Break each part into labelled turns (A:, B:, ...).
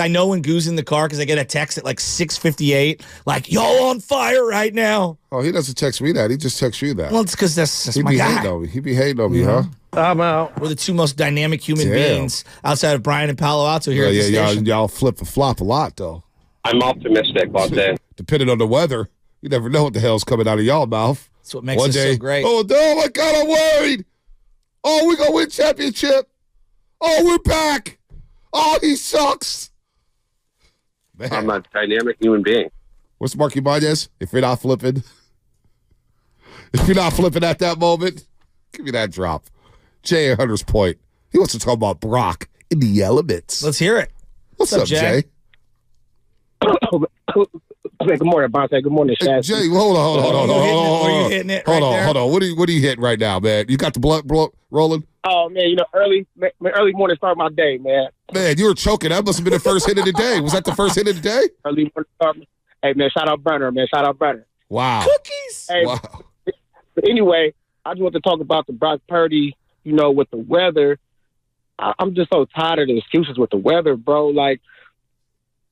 A: I know when Goo's in the car because I get a text at like 6:58, like, y'all on fire right now.
B: Oh, he doesn't text me that. He just texts you that.
A: Well, it's because that's
B: he
A: my
B: be
A: guy.
B: hating on me. He be hating on me, huh?
C: I'm out.
A: We're the two most dynamic human beings outside of Brian and Palo Alto here at the station.
B: Y'all flip and flop a lot, though.
D: I'm optimistic, Bonte.
B: Depending on the weather, you never know what the hell's coming out of y'all mouth.
A: That's what makes us so great.
B: Oh, no, my God, I'm worried. Oh, we're going to win championship. Oh, we're back. Oh, he sucks. Man.
D: I'm a dynamic human being.
B: What's Marky Baez? If you're not flipping at that moment, give me that drop. Jay at Hunter's Point. He wants to talk about Brock in the elements.
A: Let's hear it.
B: What's up, Jay?
C: Good morning, Bonte. Good morning, Shaz.
B: Jay, hold on.
A: Are you hitting it right there?
B: Hold on. What are you hitting right now, man? You got the blood rolling?
C: Oh, man, early morning start my day, man.
B: Man, you were choking. That must have been the first hit of the day. Was that the first hit of the day?
C: Early morning start. Hey, man, shout out Burner, man. Shout out Burner.
B: Wow.
A: Cookies.
C: Hey,
B: wow.
C: But anyway, I just want to talk about the Brock Purdy, with the weather. I'm just so tired of the excuses with the weather, bro. Like,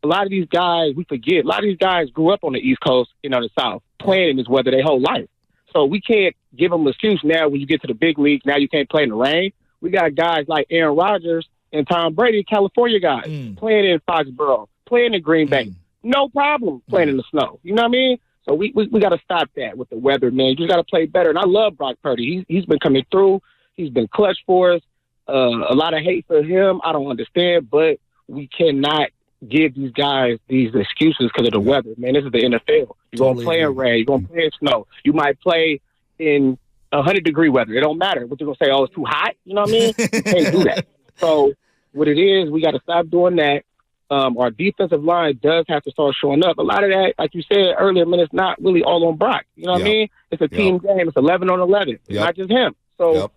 C: a lot of these guys, we forget, a lot of these guys grew up on the East Coast, the South, playing in this weather their whole life. So we can't give them an excuse now when you get to the big league. Now you can't play in the rain. We got guys like Aaron Rodgers and Tom Brady, California guys, playing in Foxborough, playing in Green Bay. No problem playing in the snow. You know what I mean? So we got to stop that with the weather, man. You just got to play better. And I love Brock Purdy. He's been coming through. He's been clutch for us. A lot of hate for him. I don't understand, but we cannot give these guys these excuses because of the weather, man. This is the NFL. You're going to play in rain. You're going to play in snow. You might play in 100-degree weather. It don't matter. What they're going to say, oh, it's too hot. You know what I mean? You can't do that. So what it is, we got to stop doing that. Our defensive line does have to start showing up. A lot of that, like you said earlier, man, it's not really all on Brock. You know what I mean? It's a team game. It's 11 on 11. It's not just him. So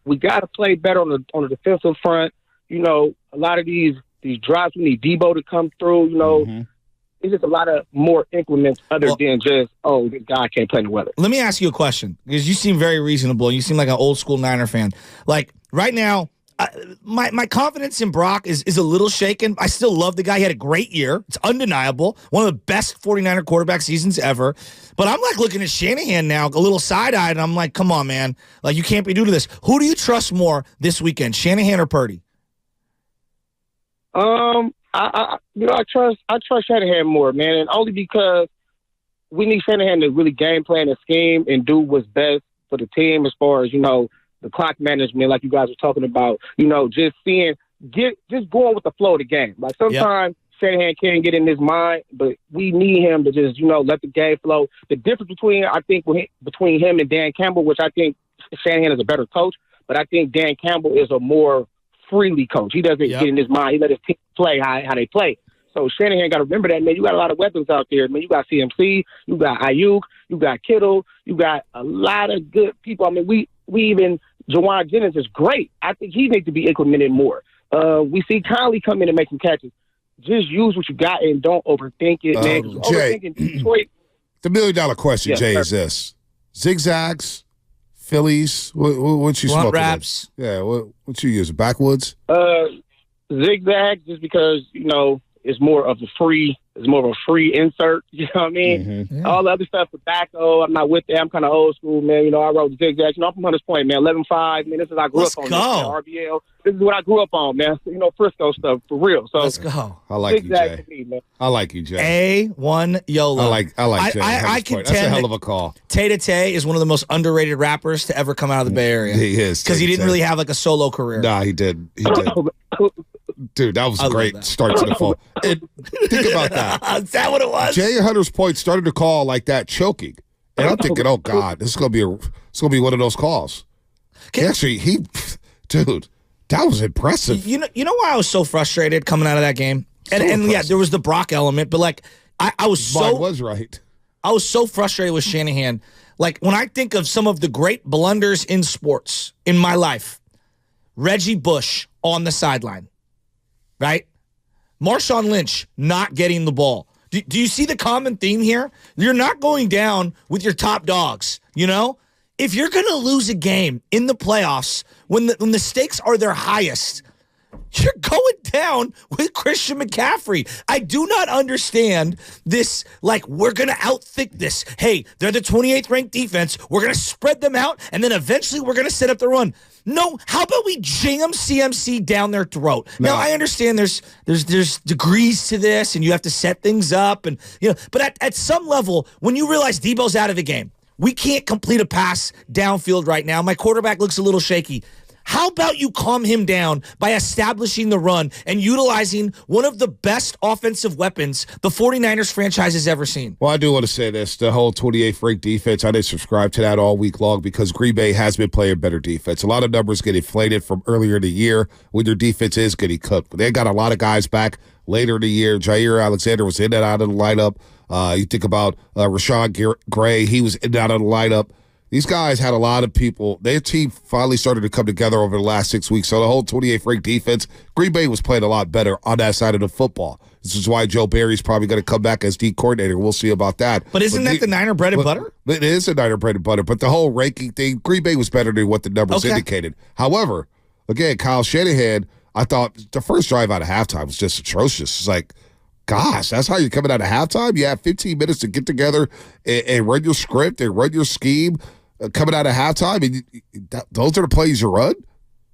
C: we got to play better on the defensive front. A lot of these drops, we need Debo to come through. It's just a lot of more increments other than just, oh, this guy can't play in the weather.
A: Let me ask you a question, because you seem very reasonable. You seem like an old school Niner fan. Like, right now, my confidence in Brock is a little shaken. I still love the guy. He had a great year. It's undeniable. One of the best 49er quarterback seasons ever. But I'm like looking at Shanahan now, a little side-eyed, and I'm like, come on, man. Like, you can't be doing this. Who do you trust more this weekend, Shanahan or Purdy?
C: I trust Shanahan more, man, and only because we need Shanahan to really game plan and scheme and do what's best for the team as far as, the clock management, like you guys were talking about, just going with the flow of the game. Like sometimes Shanahan can't get in his mind, but we need him to just, let the game flow. The difference between him and Dan Campbell, which I think Shanahan is a better coach, but I think Dan Campbell is a more freely coach. He doesn't get in his mind. He let his team play how they play. So Shanahan got to remember that, man. You got a lot of weapons out there, man. You got CMC, you got Ayuk, you got Kittle, you got a lot of good people. I mean, we even Jawan Jennings is great. I think he needs to be implemented more. We see Conley come in and make some catches. Just use what you got and don't overthink it, man.
B: Jay,
C: Detroit.
B: The $1 million question, Jay, is this: zigzags, Phillies. What you smoking?
A: Wraps.
B: Yeah. What you use? Backwoods.
C: Zigzag, just because it's more of a free insert. You know what I mean?
B: Mm-hmm.
C: All the other stuff, tobacco, I'm not with that. I'm kind of old school, man. I wrote the zigzag. I'm from Hunters Point, man. 11.5, man. This is I grew up on. RBL. This is what I grew up on, man. Frisco stuff for real. So
A: let's go.
B: I like you, Jay.
C: Me, man.
B: I like you, Jay.
A: A1 YOLO.
B: I like Jay.
A: I contend
B: that's a hell of a call.
A: Tay Tay is one of the most underrated rappers to ever come out of the Bay Area.
B: He is,
A: because he didn't really have like a solo career.
B: Nah, he did. Dude, that was a great start to the fall. Think about that.
A: Is that what it was?
B: Jay Hunter's Point started to call like that choking, and I'm thinking, oh God, this is gonna be one of those calls. Dude, that was impressive.
A: You know why I was so frustrated coming out of that game, and yeah, there was the Brock element, but like I was
B: Mine was right.
A: I was so frustrated with Shanahan. Like when I think of some of the great blunders in sports in my life, Reggie Bush on the sideline. Right? Marshawn Lynch not getting the ball. Do you see the common theme here? You're not going down with your top dogs, If you're going to lose a game in the playoffs when the stakes are their highest, You're going down with Christian McCaffrey. I do not understand this, like, we're going to outthink this. Hey, they're the 28th ranked defense. We're going to spread them out, and then eventually we're going to set up the run. No, how about we jam CMC down their throat?
B: No.
A: Now, I understand there's degrees to this, and you have to set things up, and but at some level, when you realize Debo's out of the game, we can't complete a pass downfield right now. My quarterback looks a little shaky. How about you calm him down by establishing the run and utilizing one of the best offensive weapons the 49ers franchise has ever seen?
B: Well, I do want to say this. The whole 28th ranked defense, I didn't subscribe to that all week long because Green Bay has been playing better defense. A lot of numbers get inflated from earlier in the year when your defense is getting cooked. They got a lot of guys back later in the year. Jair Alexander was in and out of the lineup. You think about Rashawn Gray. He was in and out of the lineup. These guys had a lot of people. Their team finally started to come together over the last 6 weeks. So the whole 28th ranked defense, Green Bay was playing a lot better on that side of the football. This is why Joe Barry's probably going to come back as D coordinator. We'll see about that.
A: But isn't that the Niner bread and butter?
B: It is a Niner bread and butter. But the whole ranking thing, Green Bay was better than what the numbers indicated. However, again, Kyle Shanahan, I thought the first drive out of halftime was just atrocious. It's like, gosh, that's how you're coming out of halftime? You have 15 minutes to get together and run your script and run your scheme. Coming out of halftime, and those are the plays you run.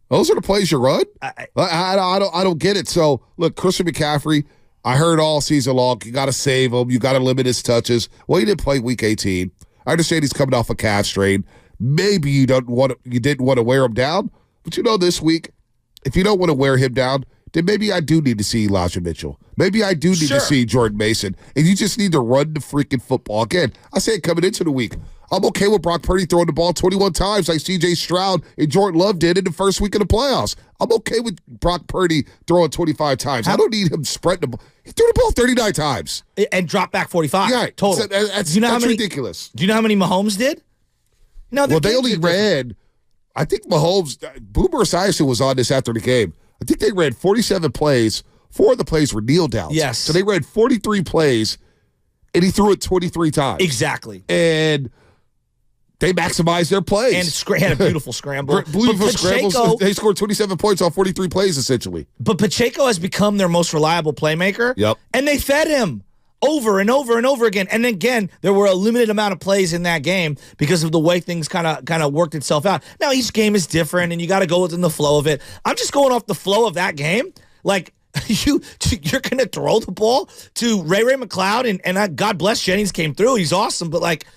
B: Those are the plays you run. I don't get it. So look, Christian McCaffrey, I heard all season long, you got to save him. You got to limit his touches. Well, he didn't play Week 18. I understand he's coming off a calf strain. Maybe you didn't want to wear him down, but this week, if you don't want to wear him down, then maybe I do need to see Elijah Mitchell. Maybe I do need to see Jordan Mason, and you just need to run the freaking football. Again, I said coming into the week, I'm okay with Brock Purdy throwing the ball 21 times like C.J. Stroud and Jordan Love did in the first week of the playoffs. I'm okay with Brock Purdy throwing 25 times. I don't need him spreading the ball. He threw the ball 39 times.
A: And dropped back 45.
B: Yeah,
A: total.
B: That's ridiculous.
A: Do you know how many Mahomes did? No,
B: they only ran, I think Mahomes, Boomer Esiason was on this after the game. I think they ran 47 plays. 4 of the plays were kneel downs.
A: Yes.
B: So they ran 43 plays, and he threw it 23 times.
A: Exactly.
B: And they maximized their plays.
A: And had a beautiful scramble.
B: Beautiful scrambles. They scored 27 points on 43 plays, essentially.
A: But Pacheco has become their most reliable playmaker.
B: Yep.
A: And they fed him over and over and over again. And again, there were a limited amount of plays in that game because of the way things kind of worked itself out. Now, each game is different, and you got to go within the flow of it. I'm just going off the flow of that game. Like, you're going to throw the ball to Ray McCloud, and God bless Jennings came through. He's awesome. But, like,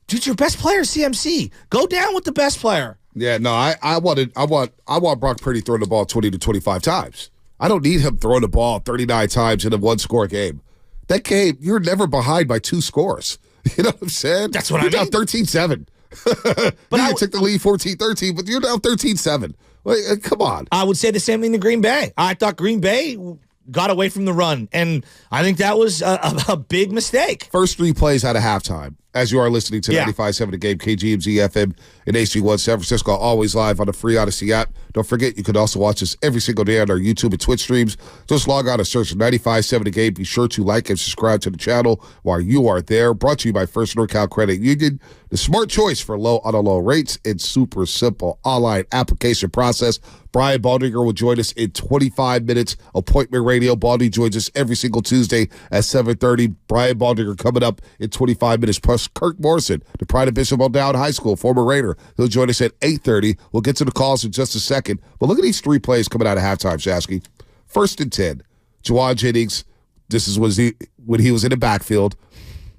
A: dude, your best player is CMC. Go down with the best player.
B: Yeah, no, I want Brock Purdy throwing the ball 20 to 25 times. I don't need him throwing the ball 39 times in a one-score game. That game, you're never behind by 2 scores. You know what I'm saying?
A: That's what
B: you're
A: I mean.
B: Down 13-7. But you took the lead 14-13, but you're down 13-7. Like, come on.
A: I would say the same thing to Green Bay. I thought Green Bay got away from the run, and I think that was a big mistake.
B: First 3 plays out of halftime, as you are listening to 95.7 The Game, KGMZ FM and HD1 San Francisco, always live on the free Odyssey app. Don't forget, you can also watch us every single day on our YouTube and Twitch streams. Just log on and search 95.7 The Game. Be sure to like and subscribe to the channel while you are there. Brought to you by First NorCal Credit Union, the smart choice for low auto rates and super simple online application process. Brian Baldinger will join us in 25 minutes. Appointment Radio. Baldy joins us every single Tuesday at 7:30. Brian Baldinger coming up in 25 minutes. Plus Kirk Morrison, the pride of Bishop O'Dowd High School, former Raider. He'll join us at 8:30. We'll get to the calls in just a second. But look at these 3 plays coming out of halftime, Shasky. 1st and 10. Juwan Jennings, this is when he was in the backfield.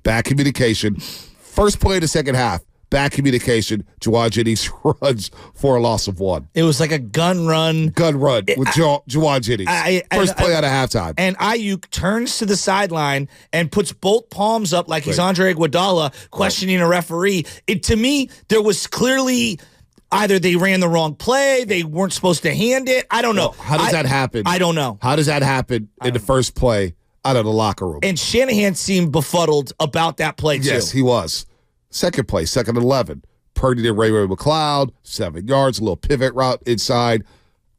B: Bad communication. First play of the second half. Bad communication. Juwan Jennings runs for a loss of 1.
A: It was like a gun run.
B: With Juwan Jennings. First play out of halftime.
A: And Ayuk turns to the sideline and puts both palms up like he's Andre Iguodala questioning a referee. To me, there was clearly either they ran the wrong play, they weren't supposed to hand it. I don't know.
B: How does that happen?
A: I don't know.
B: How does that happen in the first play out of the locker room?
A: And Shanahan seemed befuddled about that play, too.
B: Yes, he was. Second play, 2nd and 11. Purdy to Ray McCloud, 7 yards, a little pivot route inside.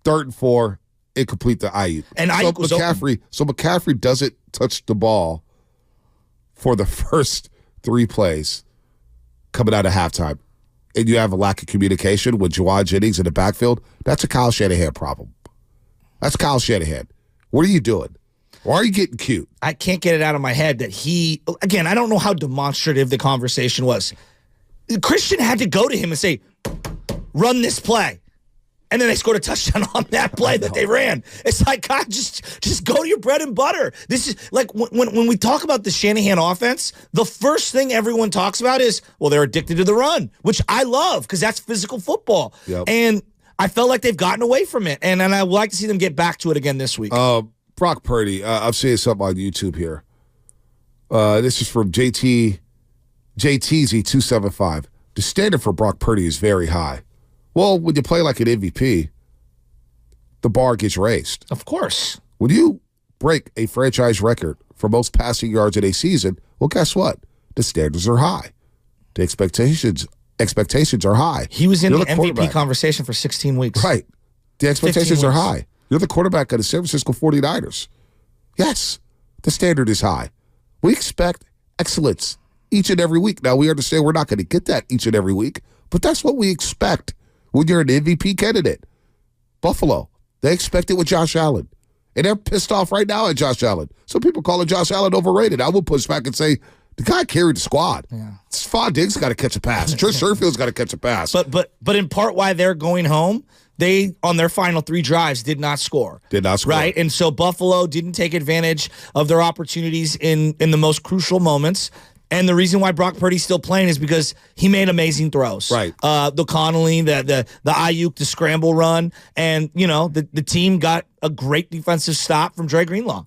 B: 3rd and 4, incomplete to Ayuk.
A: And Ayuk was open.
B: So McCaffrey doesn't touch the ball for the first 3 plays coming out of halftime. And you have a lack of communication with Juwan Jennings in the backfield. That's a Kyle Shanahan problem. That's Kyle Shanahan. What are you doing? Why are you getting cute?
A: I can't get it out of my head that again, I don't know how demonstrative the conversation was. Christian had to go to him and say, run this play. And then they scored a touchdown on that play that they ran. It's like, God, just go to your bread and butter. This is like when we talk about the Shanahan offense, the first thing everyone talks about is, well, they're addicted to the run, which I love because that's physical football.
B: Yep.
A: And I felt like they've gotten away from it. And I would like to see them get back to it again this week.
B: Brock Purdy, I'm seeing something on YouTube here. This is from JTZ275. The standard for Brock Purdy is very high. Well, when you play like an MVP, the bar gets raised.
A: Of course.
B: When you break a franchise record for most passing yards in a season, well, guess what? The standards are high. The expectations are high.
A: He was in the MVP conversation for 16 weeks.
B: Right. The expectations are high. You're the quarterback of the San Francisco 49ers. Yes, the standard is high. We expect excellence each and every week. Now, we understand we're not going to get that each and every week, but that's what we expect when you're an MVP candidate. Buffalo, they expect it with Josh Allen. And they're pissed off right now at Josh Allen. Some people calling Josh Allen overrated. I will push back and say, the guy carried the squad. Yeah. Stephon Diggs got to catch a pass. Trish Sherfield's got to catch a pass.
A: But in part why they're going home, they, on their final 3 drives, did not score. Right? And so Buffalo didn't take advantage of their opportunities in the most crucial moments. And the reason why Brock Purdy's still playing is because he made amazing throws.
B: Right.
A: The Connolly, the Ayuk, the scramble run. And, the team got a great defensive stop from Dre Greenlaw.